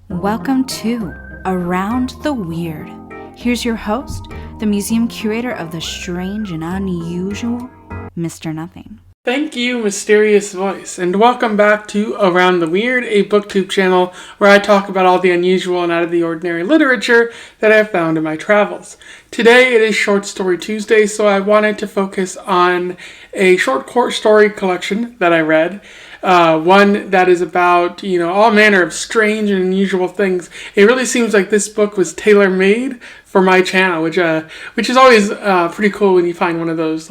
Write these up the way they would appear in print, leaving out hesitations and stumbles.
Welcome to Around the Weird. Here's your host, the museum curator of the strange and unusual, Mr. Nothing. Thank you, mysterious voice, and welcome back to Around the Weird, a booktube channel where I talk about all the unusual and out of the ordinary literature that I've found in my travels. Today it is Short Story Tuesday, so I wanted to focus on a short story collection that I read. One that is about, all manner of strange and unusual things. It really seems like this book was tailor-made for my channel, which is always pretty cool when you find one of those,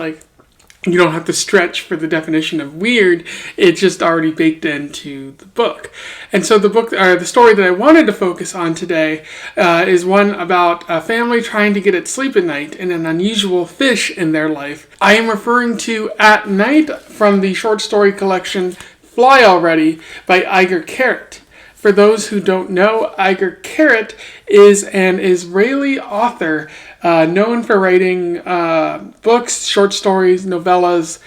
you don't have to stretch for the definition of weird. It's just already baked into the book. And so the story that I wanted to focus on today is one about a family trying to get its sleep at night and an unusual fish in their life. I am referring to At Night from the short story collection Fly Already by Etgar Keret. For those who don't know, Etgar Keret is an Israeli author known for writing books, short stories, novellas,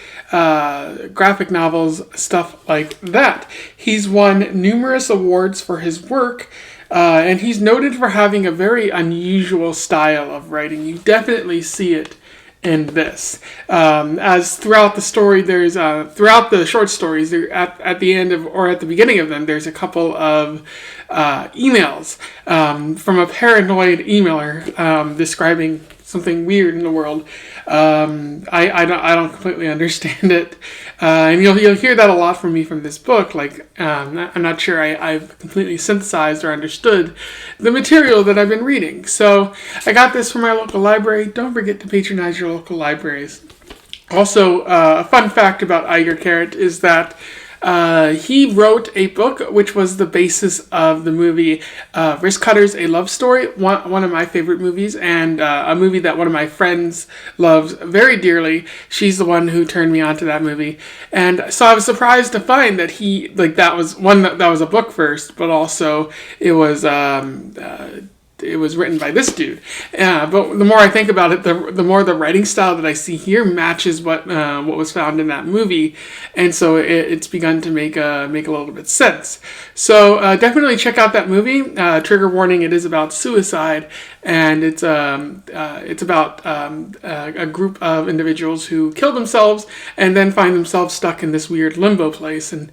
graphic novels, stuff like that. He's won numerous awards for his work, and he's noted for having a very unusual style of writing. You definitely see it in this. As throughout the story, there's throughout the short stories, at the end of or at the beginning of them, there's a couple of emails from a paranoid emailer describing something weird in the world. I don't completely understand it, and you'll hear that a lot from me from this book. I'm not sure I've completely synthesized or understood the material that I've been reading. So I got this from my local library. Don't forget to patronize your local libraries. Also, a fun fact about Etgar Keret is that he wrote a book which was the basis of the movie Wrist Cutters, A Love Story, one of my favorite movies, and a movie that one of my friends loves very dearly. She's the one who turned me on to that movie. And so I was surprised to find that that was a book first, but also it was written by this dude. But the more I think about it, the more the writing style that I see here matches what was found in that movie, and so it's begun to make a little bit sense. So definitely check out that movie. Trigger warning: it is about suicide, and it's about a group of individuals who kill themselves and then find themselves stuck in this weird limbo place and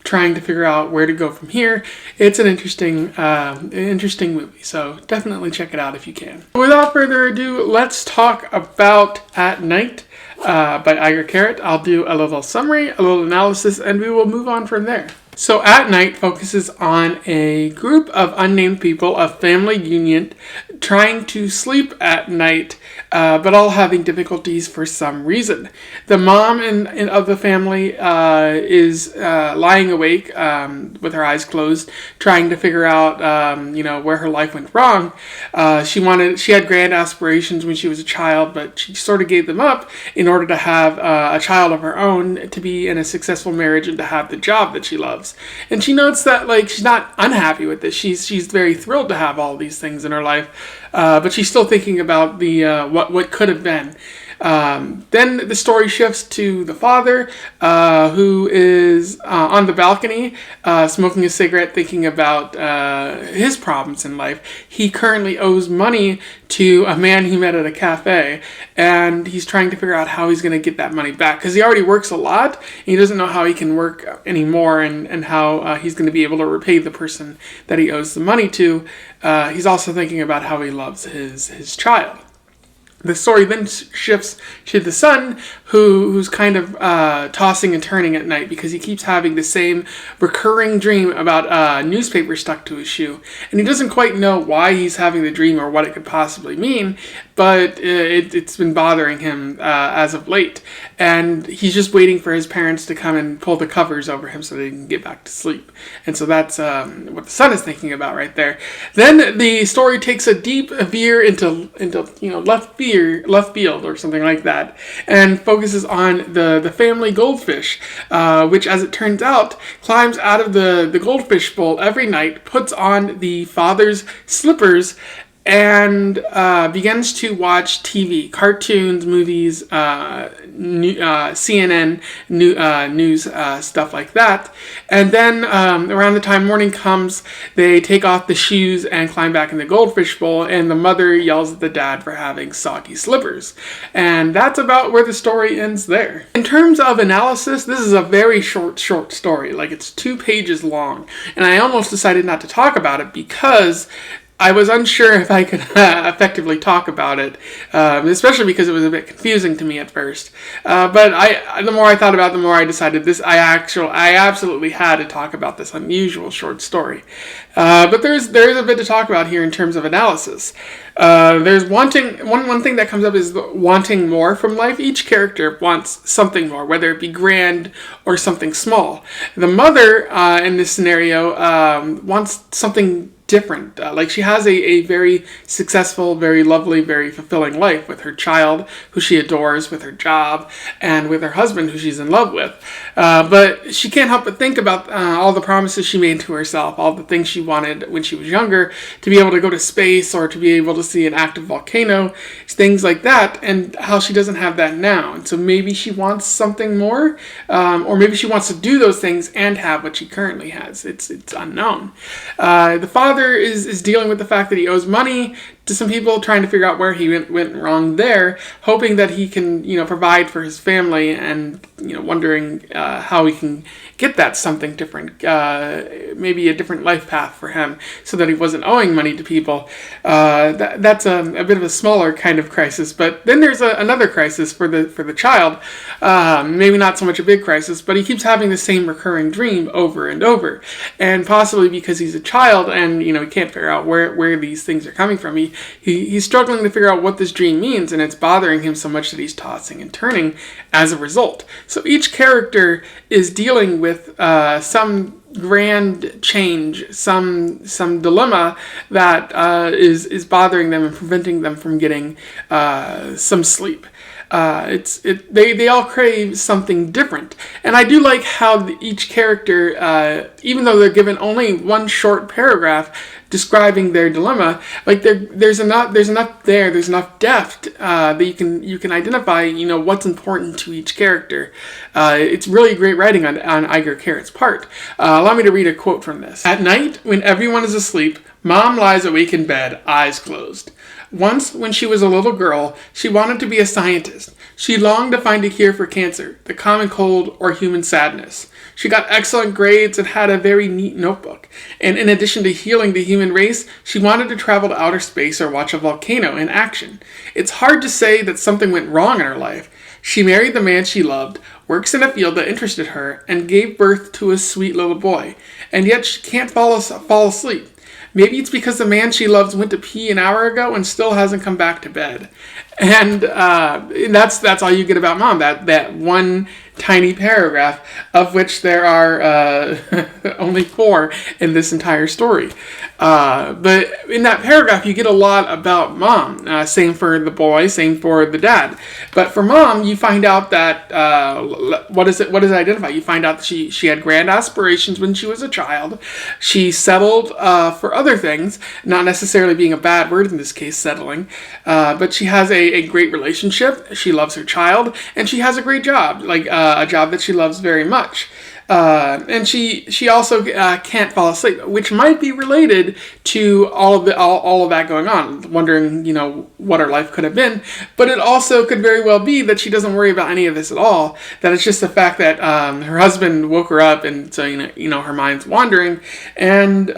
trying to figure out where to go from here. It's an interesting movie, so definitely check it out if you can. Without further ado, let's talk about At Night by Etgar Keret. I'll do a little summary, a little analysis, and we will move on from there. So At Night focuses on a group of unnamed people, a family union, trying to sleep at night, but all having difficulties for some reason. The mom of the family is lying awake with her eyes closed, trying to figure out where her life went wrong. She had grand aspirations when she was a child, but she sort of gave them up in order to have a child of her own, to be in a successful marriage, and to have the job that she loves. And she notes that she's not unhappy with this. She's very thrilled to have all these things in her life, but she's still thinking about the what could have been. Then the story shifts to the father, who is on the balcony, smoking a cigarette, thinking about his problems in life. He currently owes money to a man he met at a cafe, and he's trying to figure out how he's going to get that money back, because he already works a lot, and he doesn't know how he can work anymore, and how he's going to be able to repay the person that he owes the money to. He's also thinking about how he loves his child. The story then shifts to the son, who's kind of tossing and turning at night because he keeps having the same recurring dream about a newspaper stuck to his shoe. And he doesn't quite know why he's having the dream or what it could possibly mean, but it's been bothering him as of late. And he's just waiting for his parents to come and pull the covers over him so that he can get back to sleep. And so that's what the son is thinking about right there. Then the story takes a deep veer into left field or something like that, and focuses on the family goldfish, which, as it turns out, climbs out of the goldfish bowl every night, puts on the father's slippers, and begins to watch TV, cartoons, movies, CNN, news, stuff like that. And then around the time morning comes, they take off the shoes and climb back in the goldfish bowl, and the mother yells at the dad for having soggy slippers. And that's about where the story ends there. In terms of analysis, this is a very short story. Like, it's 2 pages long. And I almost decided not to talk about it because I was unsure if I could effectively talk about it, especially because it was a bit confusing to me at first. But the more I thought about it, the more I decided I absolutely had to talk about this unusual short story. But there's a bit to talk about here in terms of analysis. There's one thing that comes up is wanting more from life. Each character wants something more, whether it be grand or something small. The mother in this scenario wants something different. Like, she has a very successful, very lovely, very fulfilling life with her child, who she adores, with her job, and with her husband, who she's in love with. But she can't help but think about all the promises she made to herself, all the things she wanted when she was younger, to be able to go to space or to be able to see an active volcano, things like that, and how she doesn't have that now. And so maybe she wants something more, or maybe she wants to do those things and have what she currently has. It's unknown. The father is dealing with the fact that he owes money to some people, trying to figure out where he went wrong there, hoping that he can, provide for his family, and, wondering how he can get that something different, maybe a different life path for him, so that he wasn't owing money to people. That's a bit of a smaller kind of crisis. But then there's another crisis for the child. Maybe not so much a big crisis, but he keeps having the same recurring dream over and over, and possibly because he's a child and he can't figure out where these things are coming from. He's struggling to figure out what this dream means, and it's bothering him so much that he's tossing and turning as a result. So each character is dealing with some grand change, some dilemma that is bothering them and preventing them from getting some sleep. They all crave something different, and I do like how each character, even though they're given only one short paragraph describing their dilemma, like there's enough depth that you can identify what's important to each character. It's really great writing on Etgar Keret's part. Allow me to read a quote from this. At night, when everyone is asleep, Mom lies awake in bed, eyes closed. Once, when she was a little girl, she wanted to be a scientist. She longed to find a cure for cancer, the common cold, or human sadness. She got excellent grades and had a very neat notebook. And in addition to healing the human race, she wanted to travel to outer space or watch a volcano in action. It's hard to say that something went wrong in her life. She married the man she loved, works in a field that interested her, and gave birth to a sweet little boy. And yet she can't fall asleep. Maybe it's because the man she loves went to pee an hour ago and still hasn't come back to bed. And that's all you get about Mom, that one tiny paragraph, of which there are only 4 in this entire story. But in that paragraph, you get a lot about Mom. Same for the boy, same for the dad. But for Mom, you find out that, what does it identify? You find out that she had grand aspirations when she was a child. She settled for other things, not necessarily being a bad word in this case, settling. But she has a great relationship. She loves her child, and she has a great job, like a job that she loves very much. And she also can't fall asleep, which might be related to all of that going on, wondering what her life could have been. But it also could very well be that she doesn't worry about any of this at all. That it's just the fact that her husband woke her up, and so her mind's wandering, and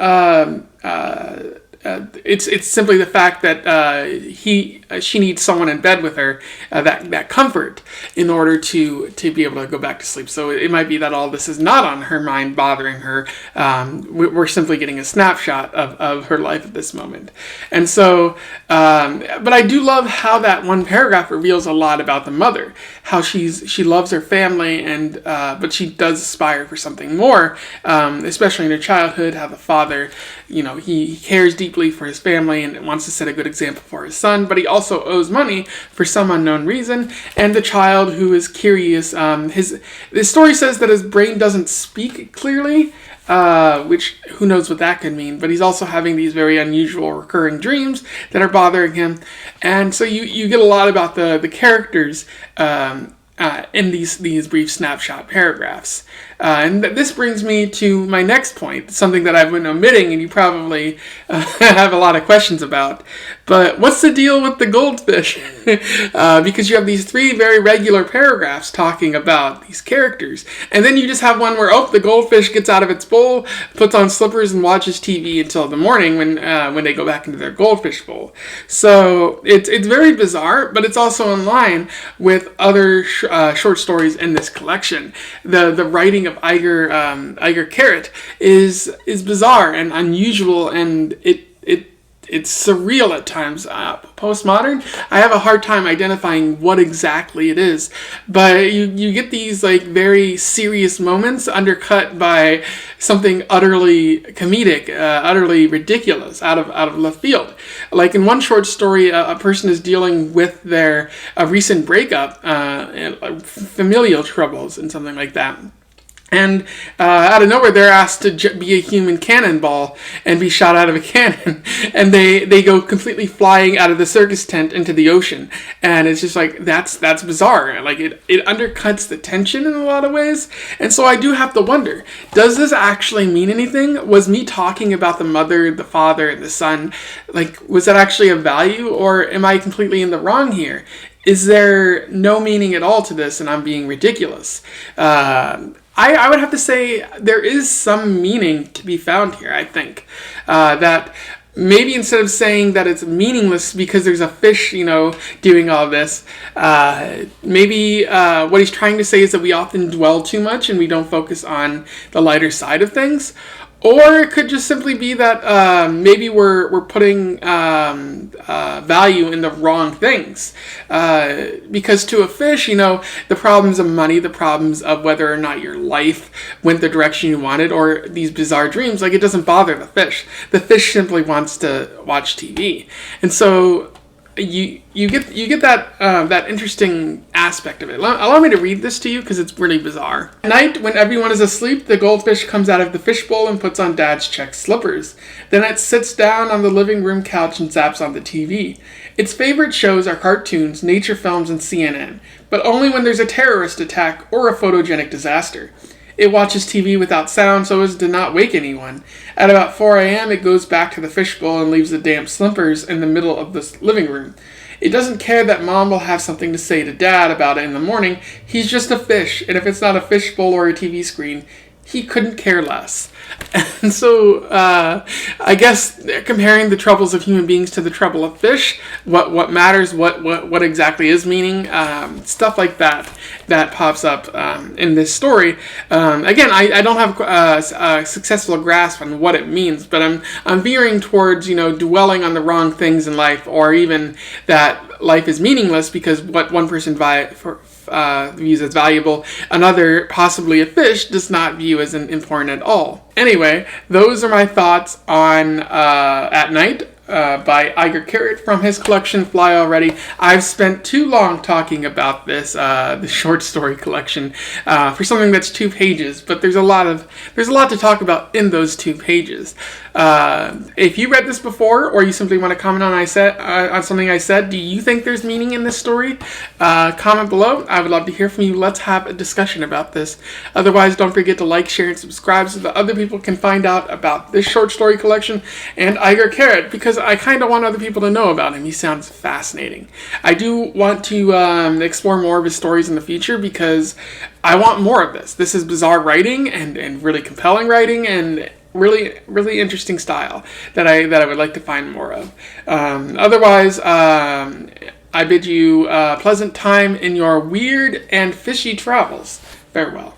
it's simply the fact that she needs someone in bed with her, that comfort, in order to be able to go back to sleep. So it might be that all this is not on her mind, bothering her. We're simply getting a snapshot of her life at this moment. And so, but I do love how that one paragraph reveals a lot about the mother, how she loves her family, and but she does aspire for something more, especially in her childhood. How the father, he cares deeply for his family and wants to set a good example for his son, but he also owes money for some unknown reason. And the child, who is curious, the story says that his brain doesn't speak clearly, which who knows what that could mean. But he's also having these very unusual recurring dreams that are bothering him. And so you get a lot about the characters in these brief snapshot paragraphs. And this brings me to my next point, something that I've been omitting and you probably have a lot of questions about. But what's the deal with the goldfish? Because you have these 3 very regular paragraphs talking about these characters. And then you just have one where, the goldfish gets out of its bowl, puts on slippers, and watches TV until the morning when they go back into their goldfish bowl. So it's very bizarre, but it's also in line with other short stories in this collection. The writing of Etgar Keret is bizarre and unusual, and it's surreal at times. Postmodern, I have a hard time identifying what exactly it is, but you get these like very serious moments undercut by something utterly comedic, utterly ridiculous, out of left field. Like in one short story, a person is dealing with their recent breakup, familial troubles, and something like that. And out of nowhere, they're asked to be a human cannonball and be shot out of a cannon. And they go completely flying out of the circus tent into the ocean. And it's just like, that's bizarre. Like, it undercuts the tension in a lot of ways. And so I do have to wonder, does this actually mean anything? Was me talking about the mother, the father, and the son, like, was that actually of value? Or am I completely in the wrong here? Is there no meaning at all to this and I'm being ridiculous? I would have to say there is some meaning to be found here, I think. That maybe instead of saying that it's meaningless because there's a fish, doing all this, maybe what he's trying to say is that we often dwell too much and we don't focus on the lighter side of things. Or it could just simply be that maybe we're putting value in the wrong things. Because to a fish, the problems of money, the problems of whether or not your life went the direction you wanted, or these bizarre dreams, like, it doesn't bother the fish. The fish simply wants to watch TV. And so you get that interesting aspect of it. Allow me to read this to you because it's really bizarre. At night, when everyone is asleep, the goldfish comes out of the fishbowl and puts on Dad's check slippers. Then it sits down on the living room couch and zaps on the TV. Its favorite shows are cartoons, nature films, and CNN, but only when there's a terrorist attack or a photogenic disaster. It watches TV without sound so as to not wake anyone. At about 4 a.m., it goes back to the fishbowl and leaves the damp slippers in the middle of the living room. It doesn't care that Mom will have something to say to Dad about it in the morning. He's just a fish, and if it's not a fishbowl or a TV screen, he couldn't care less. And so, I guess comparing the troubles of human beings to the trouble of fish, what matters, what exactly is meaning, stuff like that pops up in this story. Again, I don't have a successful grasp on what it means, but I'm veering towards dwelling on the wrong things in life, or even that life is meaningless because what one person views as valuable, another, possibly a fish, does not view as important at all. Anyway, those are my thoughts on At Night by Etgar Keret from his collection Fly Already. I've spent too long talking about this short story collection for something that's 2 pages, but there's a lot to talk about in those 2 pages. If you read this before, or you simply want to comment on something I said, do you think there's meaning in this story? Comment below. I would love to hear from you. Let's have a discussion about this. Otherwise, don't forget to like, share, and subscribe so that other people can find out about this short story collection and Etgar Keret, because I kind of want other people to know about him. He sounds fascinating. I do want to explore more of his stories in the future because I want more of this. This is bizarre writing and really compelling writing and really, really interesting style that I would like to find more of. Otherwise, I bid you a pleasant time in your weird and fishy travels. Farewell.